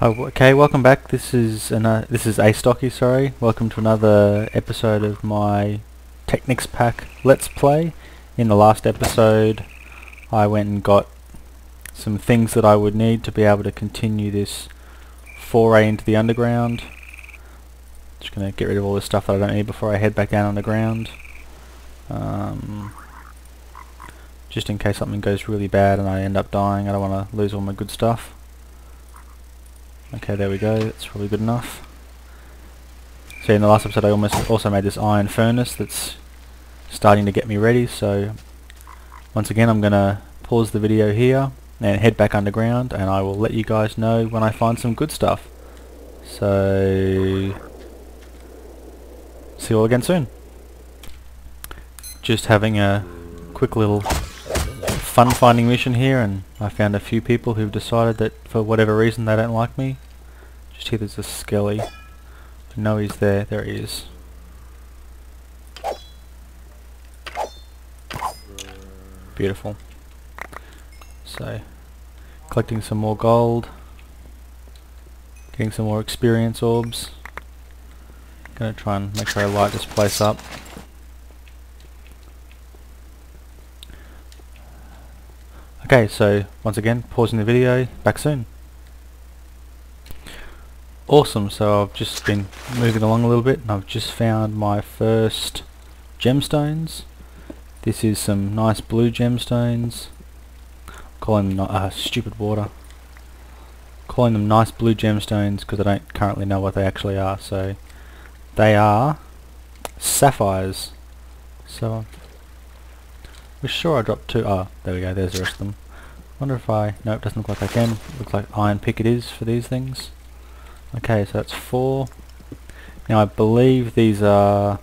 Oh, okay, welcome back. This is Astocky, sorry. Welcome to another episode of my Technic Pack Let's Play. In the last episode, I went and got some things that I would need to be able to continue this foray into the underground. Just gonna get rid of all this stuff that I don't need before I head back down underground. Just in case something goes really bad and I end up dying, I don't want to lose all my good stuff. Okay, there we go, that's probably good enough. So in the last episode I also made this iron furnace that's starting to get me ready, so once again I'm going to pause the video here and head back underground, and I will let you guys know when I find some good stuff. So see you all again soon. Just having a quick little fun finding mission here, and I found a few people who've decided that for whatever reason they don't like me. Just here there's a skelly. I know he's there. There he is. Beautiful. So collecting some more gold, getting some more experience orbs. Gonna try and make sure I light this place up. Okay, so once again, pausing the video, back soon. Awesome, so I've just been moving along a little bit and I've just found my first gemstones. This is some nice blue gemstones. Calling them stupid water. Calling them nice blue gemstones because I don't currently know what they actually are. So they are sapphires. So I'm sure I dropped two. Oh, there we go, there's the rest of them. Wonder if no, it doesn't look like I can. Looks like iron pick it is for these things. Okay, so that's 4. Now I believe these are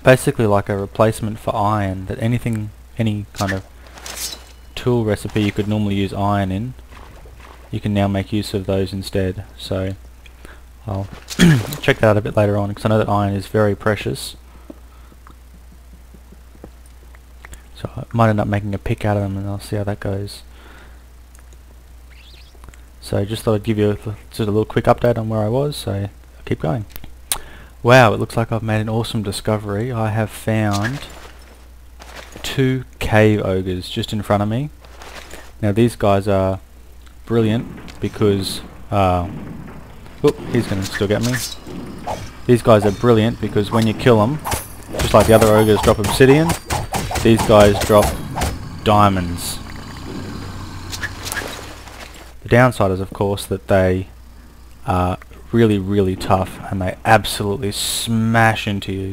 basically like a replacement for iron, that any kind of tool recipe you could normally use iron in, you can now make use of those instead. So I'll check that out a bit later on, because I know that iron is very precious. So I might end up making a pick out of them, and I'll see how that goes. So just thought I'd give you just a little quick update on where I was, so I'll keep going. Wow, it looks like I've made an awesome discovery. I have found 2 cave ogres just in front of me. Now these guys are brilliant because he's going to still get me. These guys are brilliant because when you kill them, just like the other ogres drop obsidian, these guys drop diamonds. The downside is of course that they are really, really tough and they absolutely smash into you,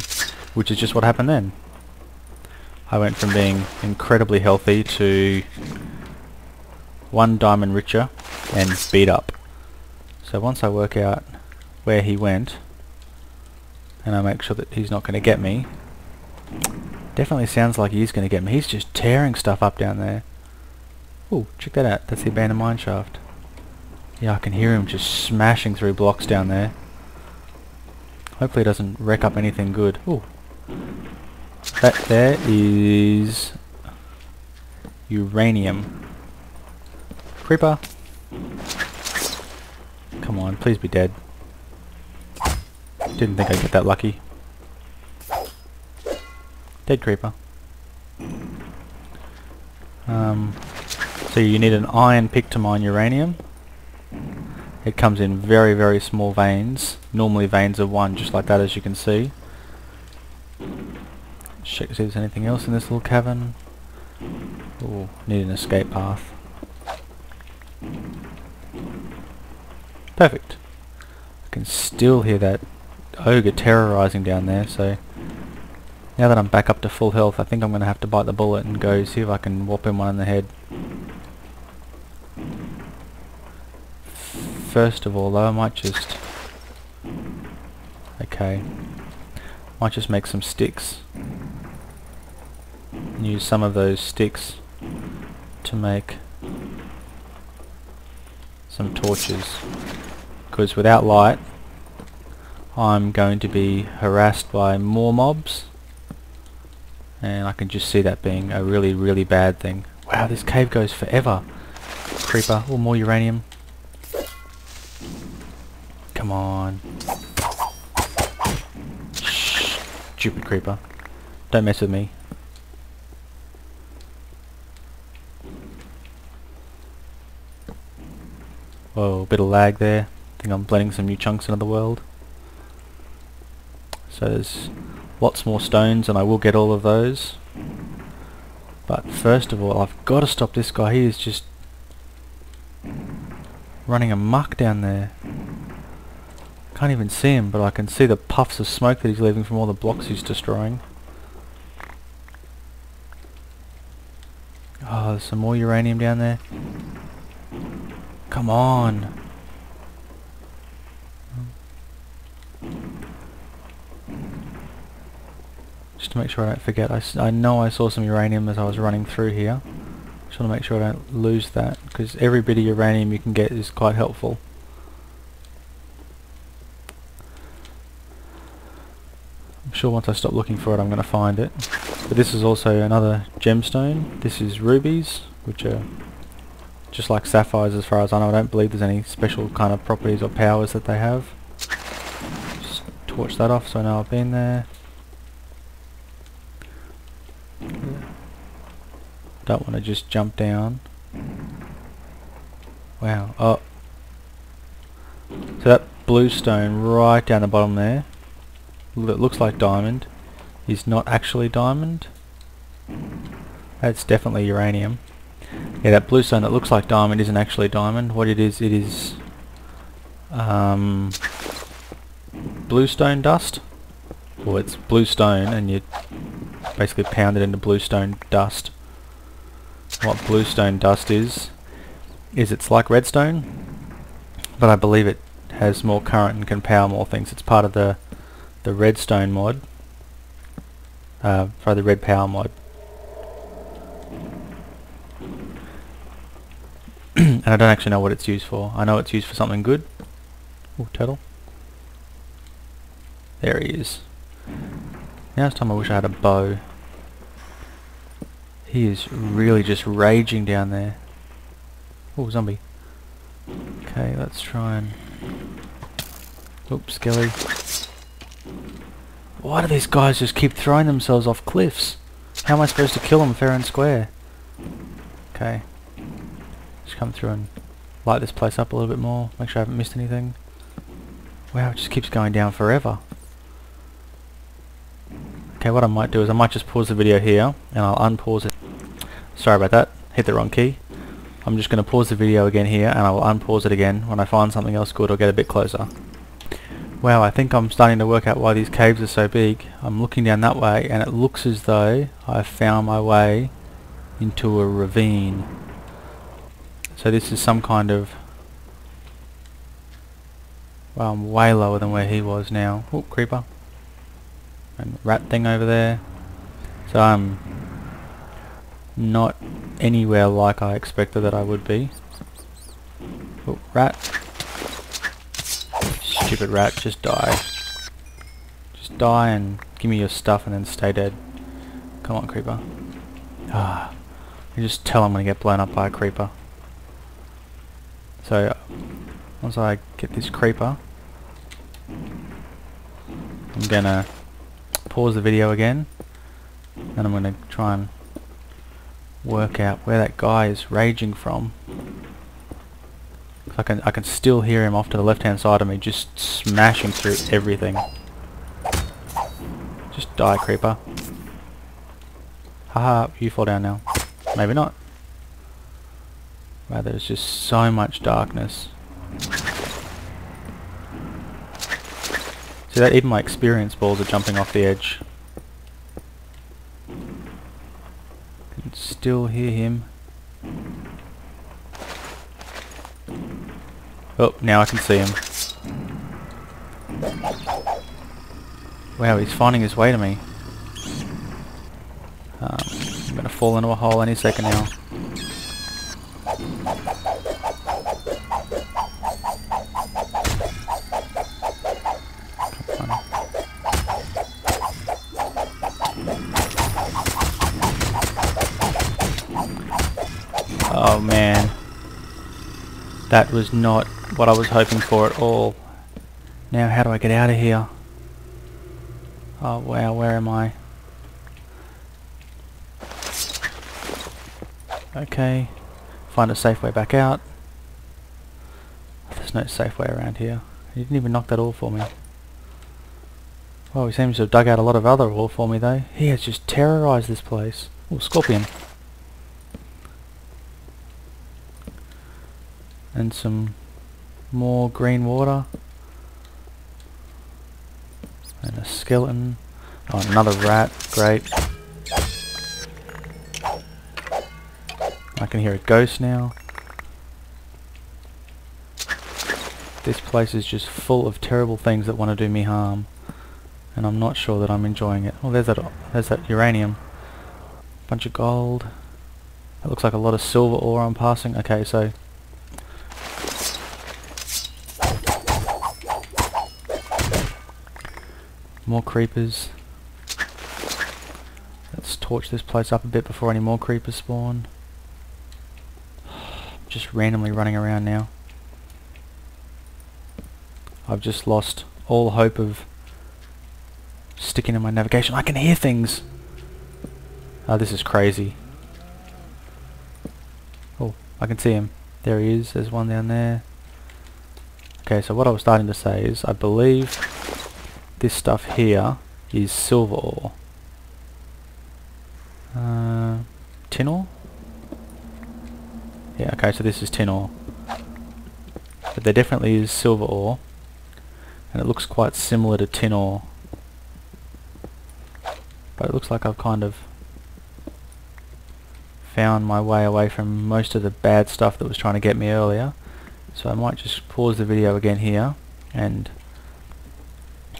which is just what happened then. I went from being incredibly healthy to 1 diamond richer and beat up. So once I work out where he went and I make sure that he's not going to get me, definitely sounds like he's going to get me. He's just tearing stuff up down there. Oh, check that out. That's the abandoned mine shaft. Yeah, I can hear him just smashing through blocks down there. Hopefully it doesn't wreck up anything good. Oh, that there is uranium. Creeper. Come on, please be dead. Didn't think I'd get that lucky. Dead creeper. So you need an iron pick to mine uranium. It comes in very, very small veins. Normally veins of 1, just like that, as you can see. Check to see if there's anything else in this little cavern. Oh, need an escape path. Perfect. I can still hear that ogre terrorizing down there, so now that I'm back up to full health, I think I'm going to have to bite the bullet and go see if I can whop him one in the head. First of all though, I might just... Okay. Might just make some sticks. And use some of those sticks to make some torches. Because without light, I'm going to be harassed by more mobs. And I can just see that being a really, really bad thing. Wow, this cave goes forever. Creeper. Oh, more uranium. Come on. Shh. Stupid creeper. Don't mess with me. Whoa, bit of lag there. I think I'm blending some new chunks into the world. So there's lots more stones and I will get all of those. But first of all, I've got to stop this guy. He is just running amok down there. Can't even see him, but I can see the puffs of smoke that he's leaving from all the blocks he's destroying. Oh, there's some more uranium down there. Come on. Just to make sure I don't forget, I know I saw some uranium as I was running through here. Just want to make sure I don't lose that, because every bit of uranium you can get is quite helpful. I'm sure once I stop looking for it I'm going to find it. But this is also another gemstone. This is rubies, which are just like sapphires as far as I know. I don't believe there's any special kind of properties or powers that they have. Just torch that off so I know I've been there. Don't want to just jump down. Wow. Oh. So that blue stone right down the bottom there, it looks like diamond, is not actually diamond. That's definitely uranium. Yeah, that blue stone that looks like diamond isn't actually diamond. What it is bluestone dust. Well, it's bluestone and you basically pound it into bluestone dust. What bluestone dust is it's like redstone, but I believe it has more current and can power more things. It's part of the redstone mod, for the red power mod. And I don't actually know what it's used for. I know it's used for something good. Oh, turtle. There he is. Now it's time I wish I had a bow. He is really just raging down there. Oh, zombie. Okay, let's try and... Oops, skelly. Why do these guys just keep throwing themselves off cliffs? How am I supposed to kill them fair and square? Okay. Just come through and light this place up a little bit more. Make sure I haven't missed anything. Wow, it just keeps going down forever. Okay, what I might do is I might just pause the video here and I'll unpause it. Sorry about that, hit the wrong key. I'm just going to pause the video again here and I will unpause it again when I find something else good or get a bit closer. Wow, I think I'm starting to work out why these caves are so big. I'm looking down that way and it looks as though I've found my way into a ravine. So this is some kind of... Well, I'm way lower than where he was now. Oh, creeper. And rat thing over there. So I'm not anywhere like I expected that I would be. Oh, rat. Stupid rat, just die. Just die and give me your stuff and then stay dead. Come on, creeper. Ah, you just tell I'm gonna get blown up by a creeper. So once I get this creeper, I'm gonna pause the video again and I'm gonna try and work out where that guy is raging from. I can still hear him off to the left hand side of me, just smashing through everything. Just die, creeper. Haha, you fall down now. Maybe not. Wow, there's just so much darkness. See that? Even my experience balls are jumping off the edge. Can still hear him. Oh, now I can see him. Wow, he's finding his way to me. I'm gonna fall into a hole any second now. Oh man, that was not what I was hoping for at all. Now how do I get out of here? Oh wow, where am I? Okay, find a safe way back out. There's no safe way around here. He didn't even knock that ore for me. Well, he seems to have dug out a lot of other ore for me though. He has just terrorized this place. Oh, scorpion. And some more green water. And a skeleton. Oh, another rat. Great. I can hear a ghost now. This place is just full of terrible things that want to do me harm. And I'm not sure that I'm enjoying it. Oh, there's that uranium. Bunch of gold. That looks like a lot of silver ore I'm passing. Okay, so more creepers. Let's torch this place up a bit before any more creepers spawn. Just randomly running around now. I've just lost all hope of sticking in my navigation. I can hear things! Oh, this is crazy. Oh, I can see him. There he is. There's one down there. Okay, so what I was starting to say is, I believe this stuff here is silver ore. Tin ore? Yeah, okay, so this is tin ore. But there definitely is silver ore. And it looks quite similar to tin ore. But it looks like I've kind of found my way away from most of the bad stuff that was trying to get me earlier. So I might just pause the video again here, and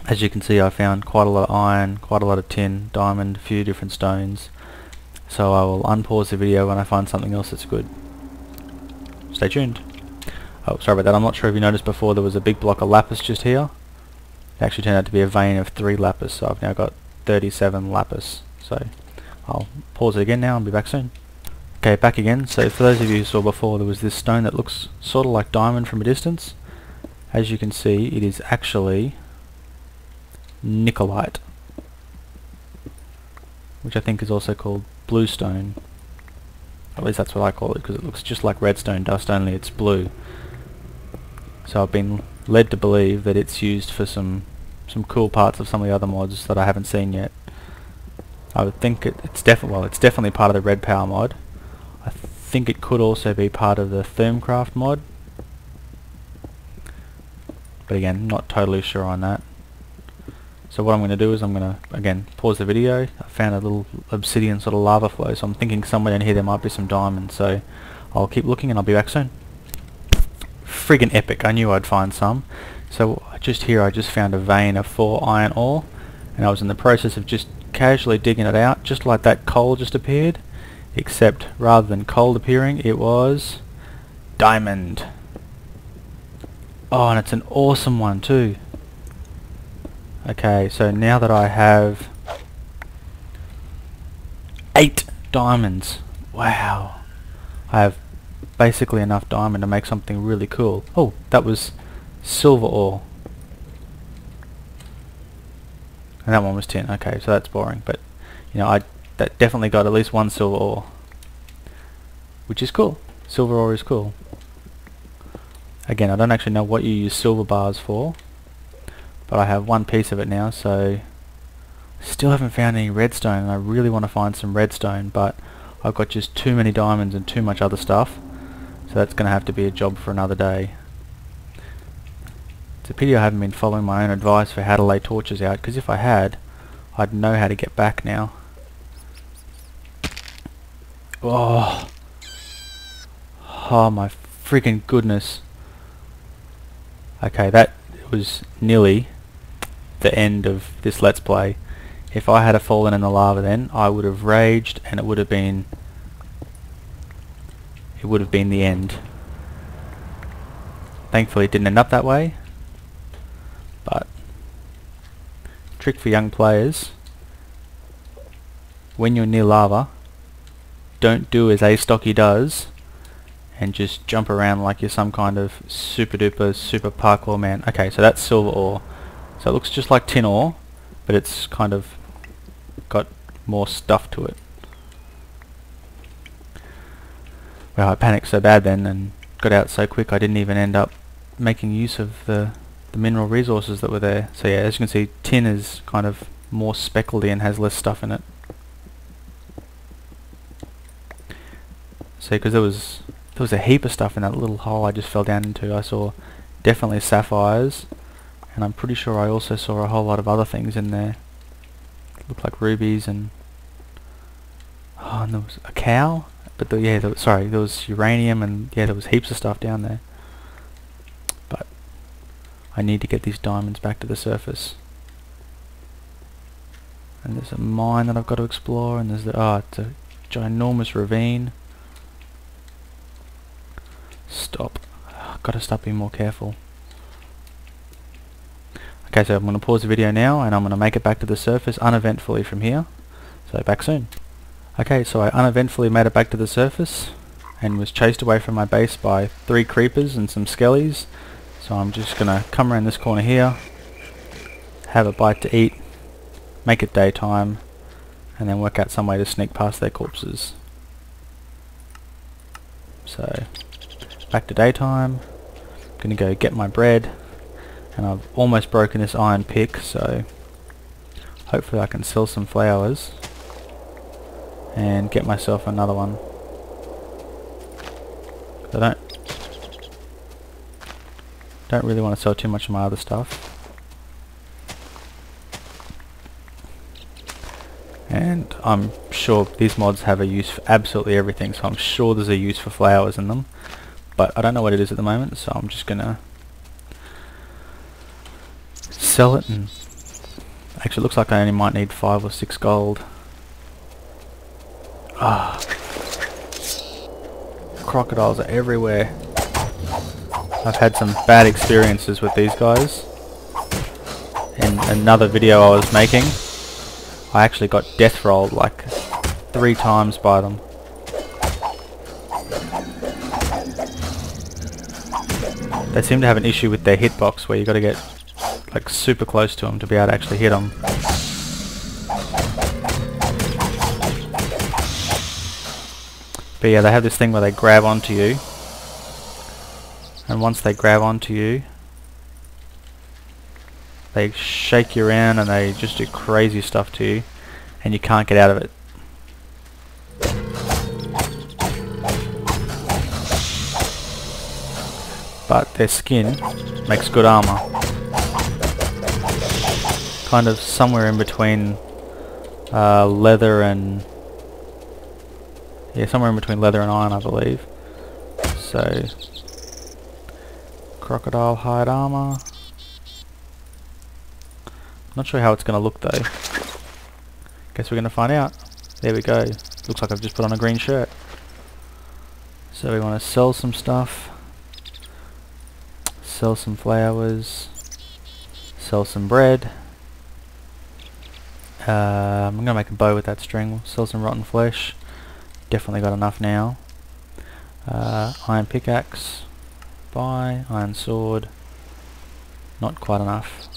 as you can see I found quite a lot of iron, quite a lot of tin, diamond, a few different stones. So I will unpause the video when I find something else that's good. Stay tuned. Oh, sorry about that, I'm not sure if you noticed before there was a big block of lapis just here. It actually turned out to be a vein of 3 lapis, so I've now got 37 lapis. So I'll pause it again now and be back soon. Okay, back again. So for those of you who saw before, there was this stone that looks sort of like diamond from a distance. As you can see, it is actually nickelite, which I think is also called bluestone. At least that's what I call it, because it looks just like redstone dust, only it's blue. So I've been led to believe that it's used for some cool parts of some of the other mods that I haven't seen yet. I would think it's definitely part of the Red Power mod. I think it could also be part of the Thermcraft mod, but again, not totally sure on that. So what I'm going to do is I'm going to again pause the video. I found a little obsidian sort of lava flow, so I'm thinking somewhere in here there might be some diamonds, so I'll keep looking and I'll be back soon. Friggin' epic, I knew I'd find some. So just here I just found a vein of 4 iron ore, and I was in the process of just casually digging it out, just like that coal just appeared, except rather than coal appearing, it was diamond. Oh, and it's an awesome one too. Okay, so now that I have 8 diamonds, wow, I have basically enough diamond to make something really cool. Oh, that was silver ore. And that one was tin. Okay, so that's boring, but you know, that definitely got at least 1 silver ore, which is cool. Silver ore is cool. Again, I don't actually know what you use silver bars for, but I have 1 piece of it now, so still haven't found any redstone, and I really want to find some redstone, but I've got just too many diamonds and too much other stuff, so that's going to have to be a job for another day. It's a pity I haven't been following my own advice for how to lay torches out, because if I had, I'd know how to get back now. Oh, oh my freaking goodness. Okay, that was nearly the end of this Let's Play. If I had fallen in the lava then, I would have raged, and it would have been the end. Thankfully it didn't end up that way, but trick for young players: when you're near lava, don't do as Astocky does and just jump around like you're some kind of super duper super parkour man. Okay, so that's silver ore. So it looks just like tin ore, but it's kind of got more stuff to it. Well, I panicked so bad then and got out so quick I didn't even end up making use of the mineral resources that were there. So yeah, as you can see, tin is kind of more speckledy and has less stuff in it. See, because there was a heap of stuff in that little hole I just fell down into. I saw definitely sapphires, and I'm pretty sure I also saw a whole lot of other things in there. Looked like rubies and there was a cow. But sorry, there was uranium, and yeah, there was heaps of stuff down there. But I need to get these diamonds back to the surface. And there's a mine that I've got to explore, and there's it's a ginormous ravine. Stop. I've got to stop being more careful. Okay, so I'm going to pause the video now, and I'm going to make it back to the surface uneventfully from here. So back soon. Okay, so I uneventfully made it back to the surface and was chased away from my base by 3 creepers and some skellies. So I'm just going to come around this corner here, have a bite to eat, make it daytime, and then work out some way to sneak past their corpses. So, back to daytime, I'm going to go get my bread, and I've almost broken this iron pick, so hopefully I can sell some flowers and get myself another one. I don't really want to sell too much of my other stuff. And I'm sure these mods have a use for absolutely everything, so I'm sure there's a use for flowers in them. But I don't know what it is at the moment, so I'm just gonna sell it. And actually it looks like I only might need 5 or 6 gold. Crocodiles are everywhere. I've had some bad experiences with these guys. In another video I was making, I actually got death rolled like 3 times by them. They seem to have an issue with their hitbox where you got to get like super close to them to be able to actually hit them. But yeah, they have this thing where they grab onto you, and once they grab onto you, they shake you around and they just do crazy stuff to you, and you can't get out of it. But their skin makes good armor. Kind of somewhere in between leather and... yeah, somewhere in between leather and iron, I believe. So, crocodile hide armor. Not sure how it's going to look though. Guess we're going to find out. There we go. Looks like I've just put on a green shirt. So we want to sell some stuff. Sell some flowers. Sell some bread. I'm going to make a bow with that string. We'll sell some rotten flesh. Definitely got enough now. Iron pickaxe. Buy. Iron sword. Not quite enough.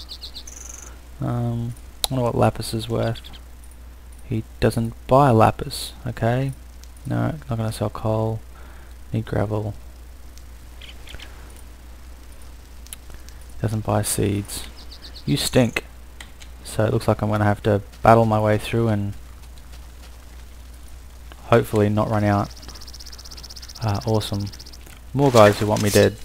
I wonder what lapis is worth. He doesn't buy lapis. Okay. No, not going to sell coal. Need gravel. Doesn't buy seeds. You stink. So it looks like I'm going to have to battle my way through and hopefully not run out. Awesome. More guys who want me dead.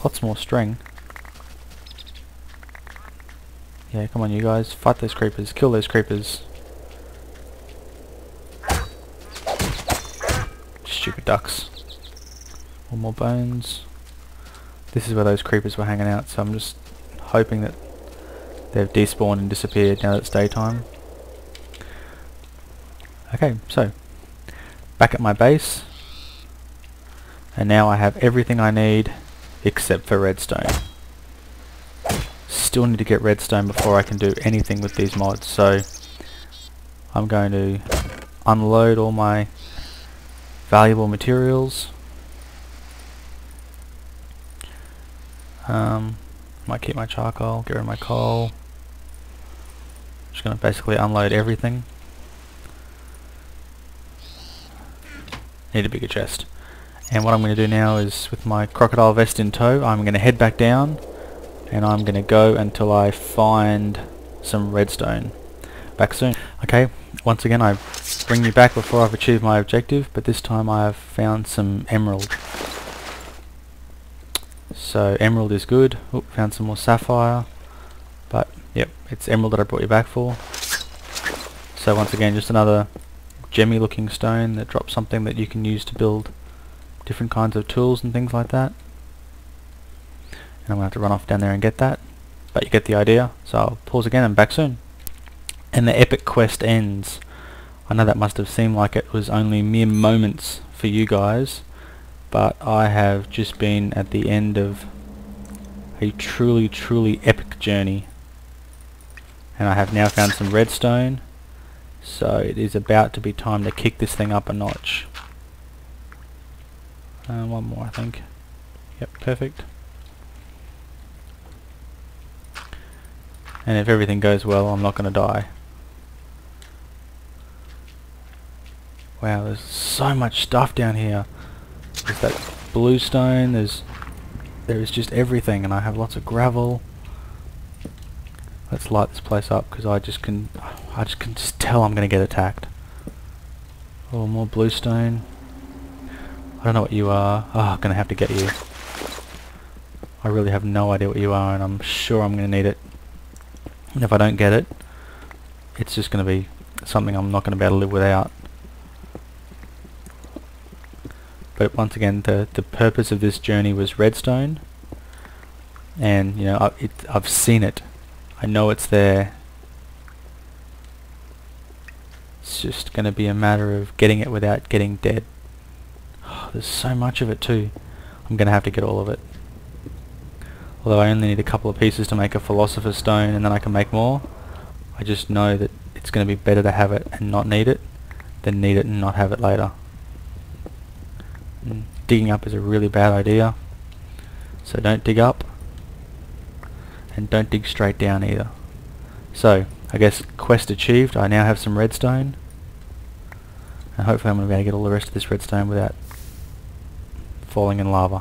Lots more string. Yeah, come on you guys. Fight those creepers. Kill those creepers. Stupid ducks. One more bones. This is where those creepers were hanging out, so I'm just hoping that they've despawned and disappeared now that it's daytime. Okay, so back at my base, and now I have everything I need except for redstone. Still need to get redstone before I can do anything with these mods, so I'm going to unload all my valuable materials. Might keep my charcoal, get rid of my coal. Just going to basically unload everything. Need a bigger chest. And what I'm going to do now is, with my crocodile vest in tow, I'm going to head back down and I'm going to go until I find some redstone. Back soon. Okay, once again I bring you back before I've achieved my objective, but this time I have found some emerald. So emerald is good. Oop, found some more sapphire. But yep, it's emerald that I brought you back for. So once again, just another gemmy looking stone that drops something that you can use to build different kinds of tools and things like that. And I'm going to have to run off down there and get that. But you get the idea. So I'll pause again and back soon. And the epic quest ends. I know that must have seemed like it was only mere moments for you guys, but I have just been at the end of a truly epic journey. And I have now found some redstone, so it is about to be time to kick this thing up a notch. One more, I think. Yep, perfect. And if everything goes well, I'm not going to die. Wow, there's so much stuff down here. There's that blue stone, there is just everything, and I have lots of gravel. Let's light this place up, because I just can tell I'm going to get attacked. Oh, more blue stone. I don't know what you are. Oh, I'm going to have to get you. I really have no idea what you are, and I'm sure I'm going to need it. And if I don't get it, it's just going to be something I'm not going to be able to live without. But once again, the purpose of this journey was redstone, and you know, I've seen it. I know it's there. It's just going to be a matter of getting it without getting dead. Oh, there's so much of it too. I'm going to have to get all of it. Although I only need a couple of pieces to make a philosopher's stone, and then I can make more. I just know that it's going to be better to have it and not need it than need it and not have it later. And digging up is a really bad idea, so don't dig up, and don't dig straight down either. So I guess quest achieved. I now have some redstone, and hopefully I'm going to be able to get all the rest of this redstone without falling in lava.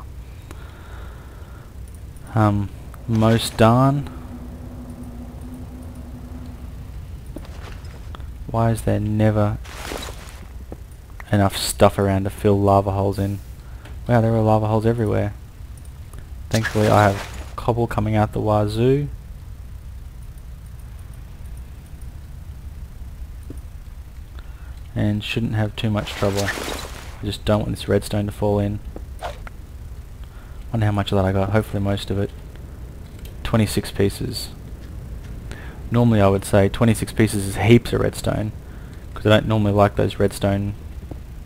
Most done. Why is there never enough stuff around to fill lava holes in? Wow, there are lava holes everywhere. Thankfully I have cobble coming out the wazoo. And shouldn't have too much trouble. I just don't want this redstone to fall in. Wonder how much of that I got. Hopefully most of it. 26 pieces. Normally I would say 26 pieces is heaps of redstone, because I don't normally like those redstone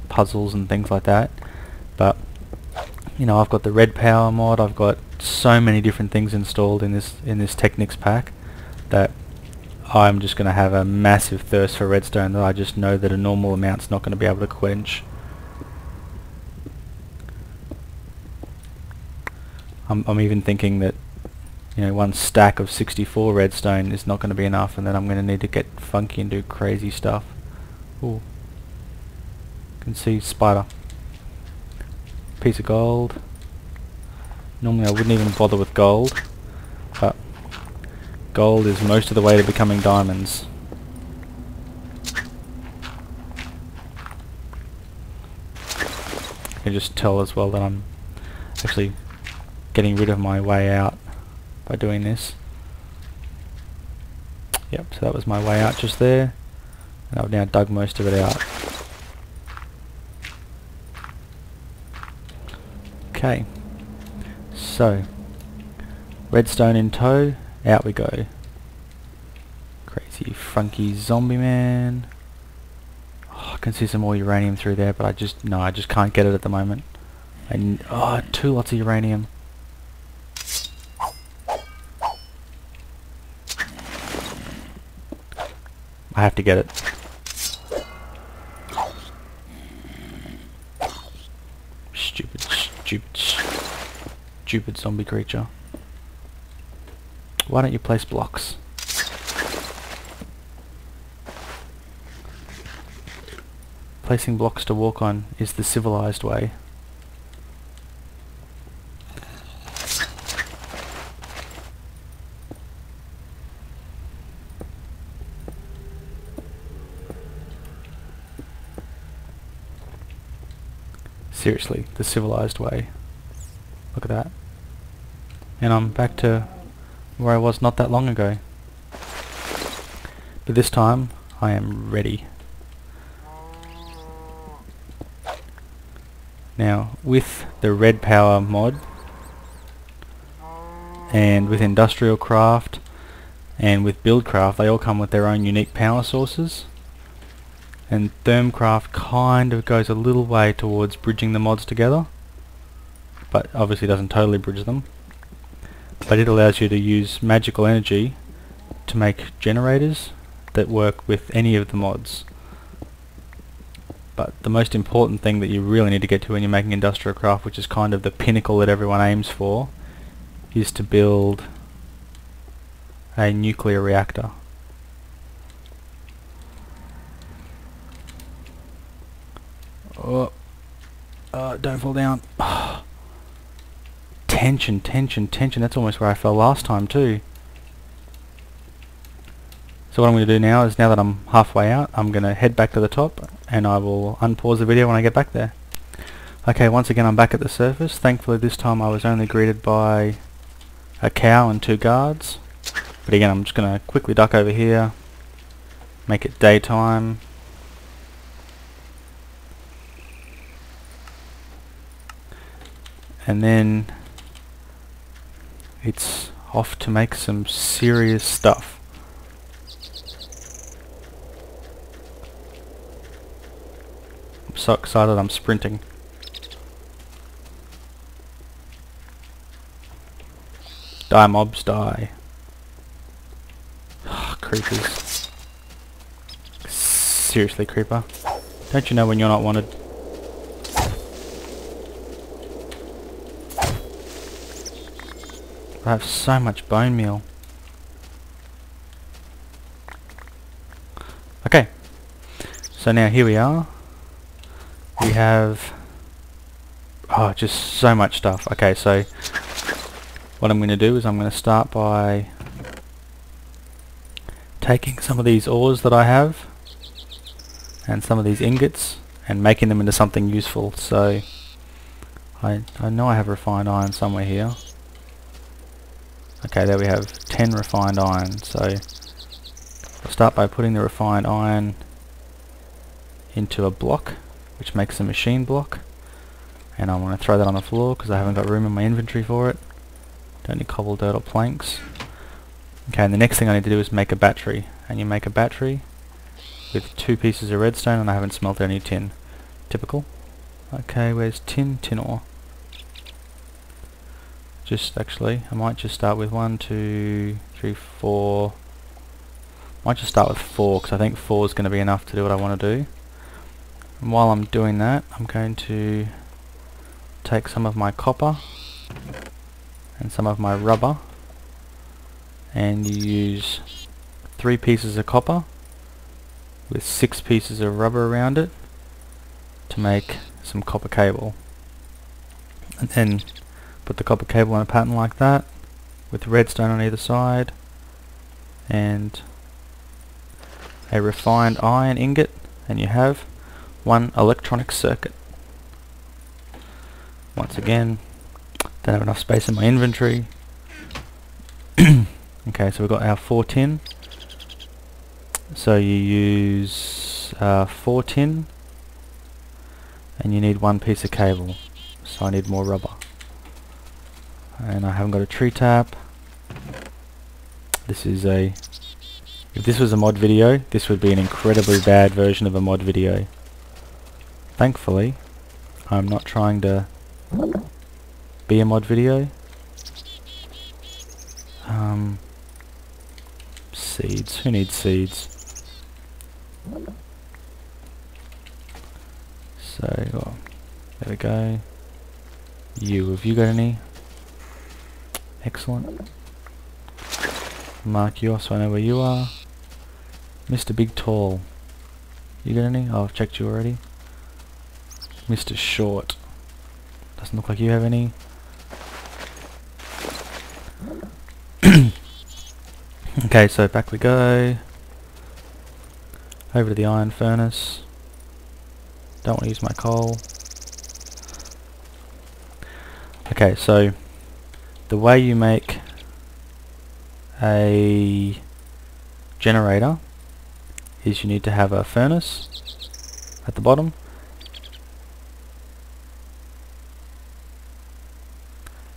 puzzles and things like that. But you know, I've got the red power mod. I've got so many different things installed in this Technic Pack that I'm just going to have a massive thirst for redstone that I just know that a normal amount's not going to be able to quench. I'm even thinking that, you know, one stack of 64 redstone is not going to be enough, and then I'm going to need to get funky and do crazy stuff. Ooh. Can see spider. Piece of gold. Normally I wouldn't even bother with gold, but gold is most of the way to becoming diamonds. I can just tell as well that I'm actually getting rid of my way out by doing this. Yep, so that was my way out just there, and I've now dug most of it out. Okay, so redstone in tow, out we go. Crazy funky zombie man. Oh, I can see some more uranium through there, but I just can't get it at the moment. Oh, lots of uranium. I have to get it. Stupid zombie creature. Why don't you place blocks? Placing blocks to walk on is the civilized way. Seriously, the civilized way. Look at that. And I'm back to where I was not that long ago. But this time, I am ready. Now, with the Red Power mod, and with Industrial Craft, and with Buildcraft, they all come with their own unique power sources. And Thermcraft kind of goes a little way towards bridging the mods together, but obviously doesn't totally bridge them. But it allows you to use magical energy to make generators that work with any of the mods. But the most important thing that you really need to get to when you're making Industrial Craft, which is kind of the pinnacle that everyone aims for, is to build a nuclear reactor. Oh, don't fall down. Tension, tension, tension. That's almost where I fell last time too. So what I'm going to do now is, now that I'm halfway out, I'm going to head back to the top and I will unpause the video when I get back there. Okay, once again I'm back at the surface. Thankfully this time I was only greeted by a cow and 2 guards. But again, I'm just going to quickly duck over here, make it daytime. And then it's off to make some serious stuff. I'm so excited I'm sprinting. Die mobs, die. Creepers. Seriously, creeper. Don't you know when you're not wanted? I have so much bone meal. Okay, so now here we are. We have just so much stuff. Okay, so what I'm going to do is I'm going to start by taking some of these ores that I have and some of these ingots and making them into something useful. So I know I have refined iron somewhere here. Okay, there we have 10 refined iron. So I'll start by putting the refined iron into a block, which makes a machine block, and I want to throw that on the floor because I haven't got room in my inventory for it. Don't need cobble, dirt or planks. Okay, and the next thing I need to do is make a battery, and you make a battery with 2 pieces of redstone, and I haven't smelted any tin. Typical. Okay, where's tin? Tin ore. Actually, I might just start with 1, 2, 3, 4. Might just start with 4 because I think 4 is going to be enough to do what I want to do. And while I'm doing that, I'm going to take some of my copper and some of my rubber, and you use 3 pieces of copper with 6 pieces of rubber around it to make some copper cable. And then put the copper cable on a pattern like that with redstone on either side and a refined iron ingot, and you have 1 electronic circuit. Once again, don't have enough space in my inventory. Okay, so we've got our 4 tin. So you use 4 tin and you need 1 piece of cable, so I need more rubber. And I haven't got a tree tap. This is a... If this was a mod video, this would be an incredibly bad version of a mod video. Thankfully, I'm not trying to be a mod video. Seeds. Who needs seeds? So, there we go. Have you got any? Excellent. Mark you off so I know where you are. Mr. Big Tall. You got any? Oh, I've checked you already. Mr. Short. Doesn't look like you have any. Okay, so back we go. Over to the iron furnace. Don't want to use my coal. Okay, so the way you make a generator is you need to have a furnace at the bottom.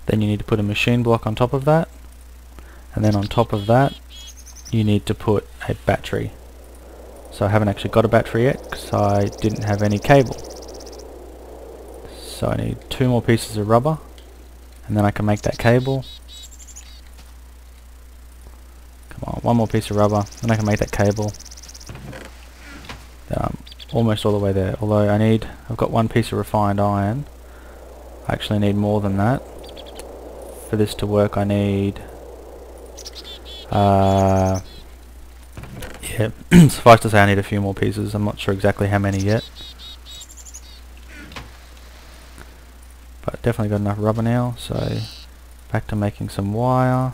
Then you need to put a machine block on top of that, and then on top of that you need to put a battery. So I haven't actually got a battery yet because I didn't have any cable. So I need 2 more pieces of rubber, and then I can make that cable. Come on, 1 more piece of rubber, and I can make that cable. Then I'm almost all the way there. Although I've got 1 piece of refined iron. I actually need more than that. For this to work, I need yeah, suffice to say I need a few more pieces. I'm not sure exactly how many yet, but definitely got enough rubber now. So back to making some wire.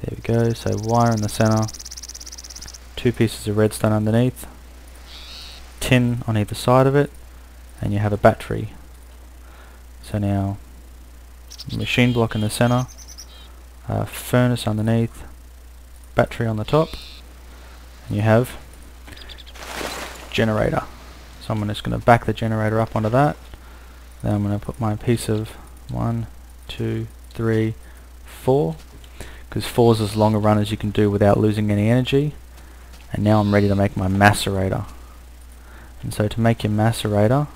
There we go. So wire in the center, 2 pieces of redstone underneath, tin on either side of it, and you have a battery. So now machine block in the center, furnace underneath, battery on the top, and you have generator. So I'm just going to back the generator up onto that. Then I'm going to put my piece of 1, 2, 3, 4, because 4 is as long a run as you can do without losing any energy. And now I'm ready to make my macerator. And so to make your macerator,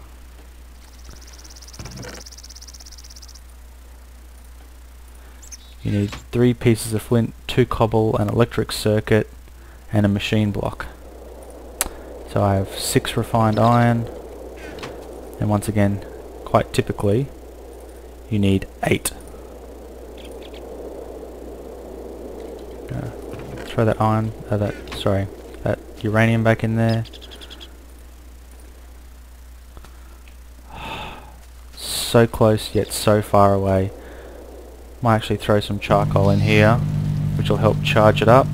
you need 3 pieces of flint, 2 cobble, an electric circuit, and a machine block. So I have 6 refined iron, and once again, quite typically, you need 8. Throw that iron, that uranium back in there. So close yet so far away. Might actually throw some charcoal in here, which will help charge it up.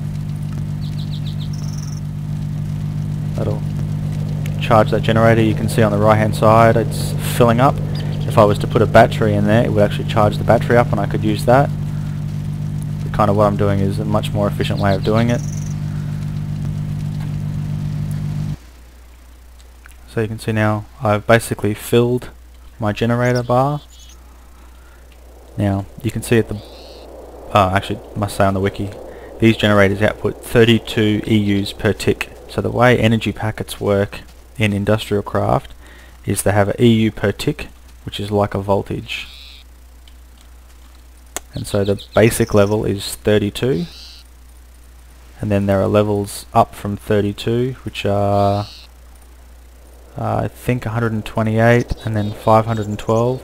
That'll charge that generator. You can see on the right hand side it's filling up. If I was to put a battery in there, it would actually charge the battery up and I could use that. But kind of what I'm doing is a much more efficient way of doing it. So you can see now I've basically filled my generator bar. Now you can see at the actually must say on the wiki, these generators output 32 EUs per tick. So the way energy packets work in industrial craft is they have an EU per tick, which is like a voltage. And so the basic level is 32, and then there are levels up from 32, which are I think 128 and then 512.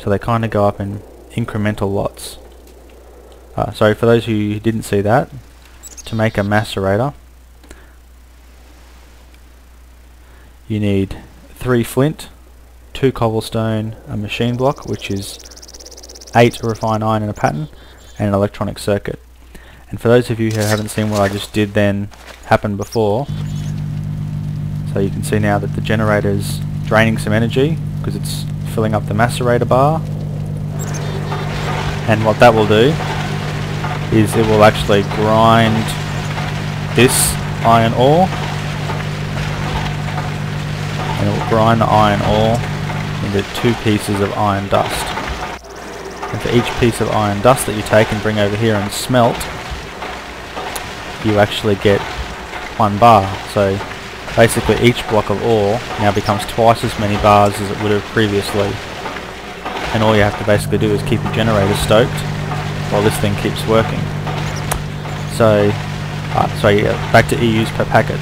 So they kind of go up in incremental lots. Sorry, for those who didn't see that, to make a macerator you need 3 flint, 2 cobblestone, a machine block, which is 8 refined iron in a pattern, and an electronic circuit. And for those of you who haven't seen what I just did then happen before, so you can see now that the generator is draining some energy because it's filling up the macerator bar. And what that will do is it will actually grind this iron ore, and it will grind the iron ore into 2 pieces of iron dust. And for each piece of iron dust that you take and bring over here and smelt, you actually get 1 bar. So basically each block of ore now becomes twice as many bars as it would have previously. And all you have to basically do is keep your generator stoked while this thing keeps working. So, yeah, back to EUs per packet.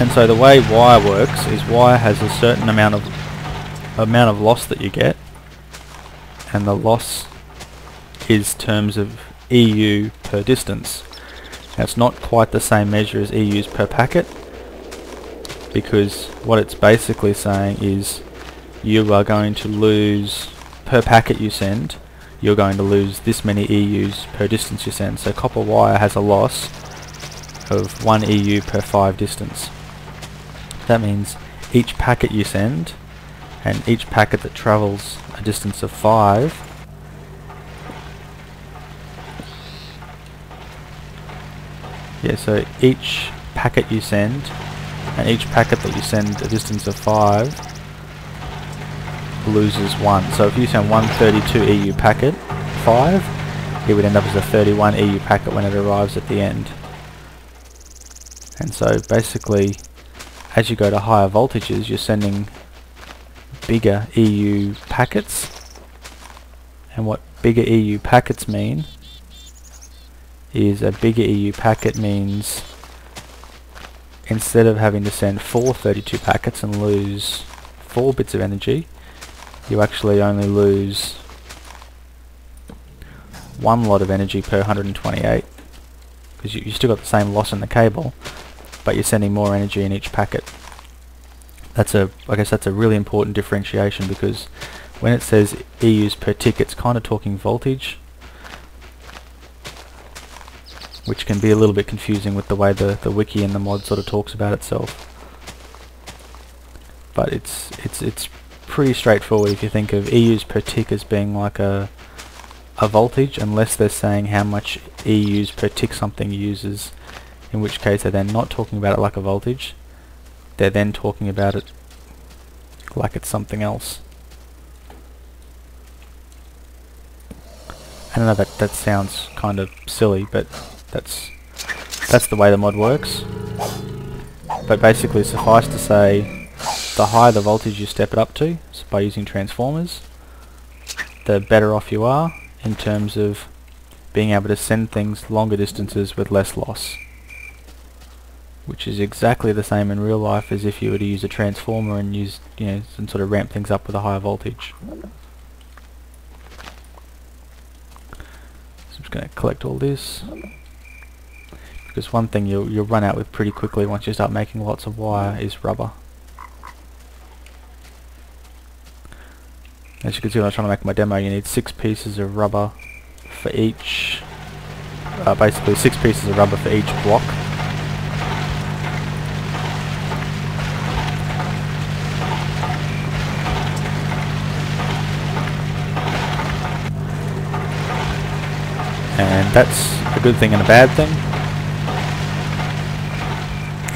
And so the way wire works is wire has a certain amount of loss that you get, and the loss is terms of EU per distance. Now it's not quite the same measure as EUs per packet, because what it's basically saying is you are going to lose, per packet you send, you're going to lose this many EUs per distance you send. So copper wire has a loss of 1 EU per 5 distance. That means each packet you send, and each packet that travels a distance of 5, so each packet you send, and each packet that you send a distance of 5 loses 1. So if you send one 32 EU packet 5, it would end up as a 31 EU packet when it arrives at the end. And so basically, as you go to higher voltages, you're sending bigger EU packets, and what bigger EU packets mean is a bigger EU packet means instead of having to send 4 32 packets and lose 4 bits of energy, you actually only lose 1 lot of energy per 128, because you still got the same loss in the cable, but you're sending more energy in each packet. I guess that's a really important differentiation, because when it says EUs per tick, it's kind of talking voltage, which can be a little bit confusing with the way the wiki and the mod sort of talks about itself. But it's pretty straightforward if you think of EUs per tick as being like a voltage, unless they're saying how much EUs per tick something uses, in which case they're then not talking about it like a voltage, they're then talking about it like it's something else. I don't know, that sounds kind of silly, but that's the way the mod works. But basically, suffice to say, the higher the voltage you step it up to, so by using transformers, the better off you are in terms of being able to send things longer distances with less loss, which is exactly the same in real life as if you were to use a transformer and use, and sort of ramp things up with a higher voltage. So I'm just going to collect all this, because one thing you'll run out with pretty quickly once you start making lots of wire is rubber. As you can see when I was trying to make my demo, you need 6 pieces of rubber for each, basically 6 pieces of rubber for each block. And that's a good thing and a bad thing.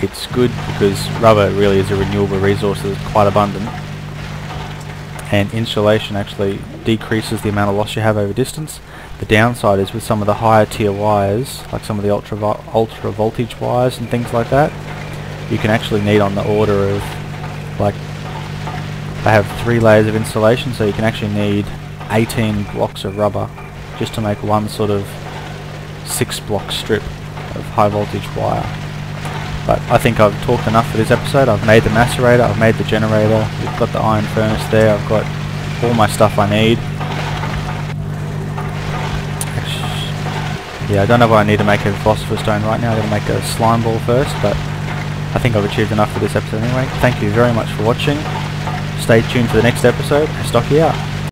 It's good because rubber really is a renewable resource that's quite abundant, and insulation actually decreases the amount of loss you have over distance. The downside is with some of the higher tier wires, like some of the ultra voltage wires and things like that, you can actually need on the order of, like, they have 3 layers of insulation, so you can actually need 18 blocks of rubber just to make one sort of 6-block strip of high voltage wire. But I think I've talked enough for this episode. I've made the macerator, I've made the generator, we've got the iron furnace there, I've got all my stuff I need. Yeah, I don't know if I need to make a philosopher's stone right now. I'm going to make a slime ball first, but I think I've achieved enough for this episode anyway. Thank you very much for watching. Stay tuned for the next episode. Astocky out.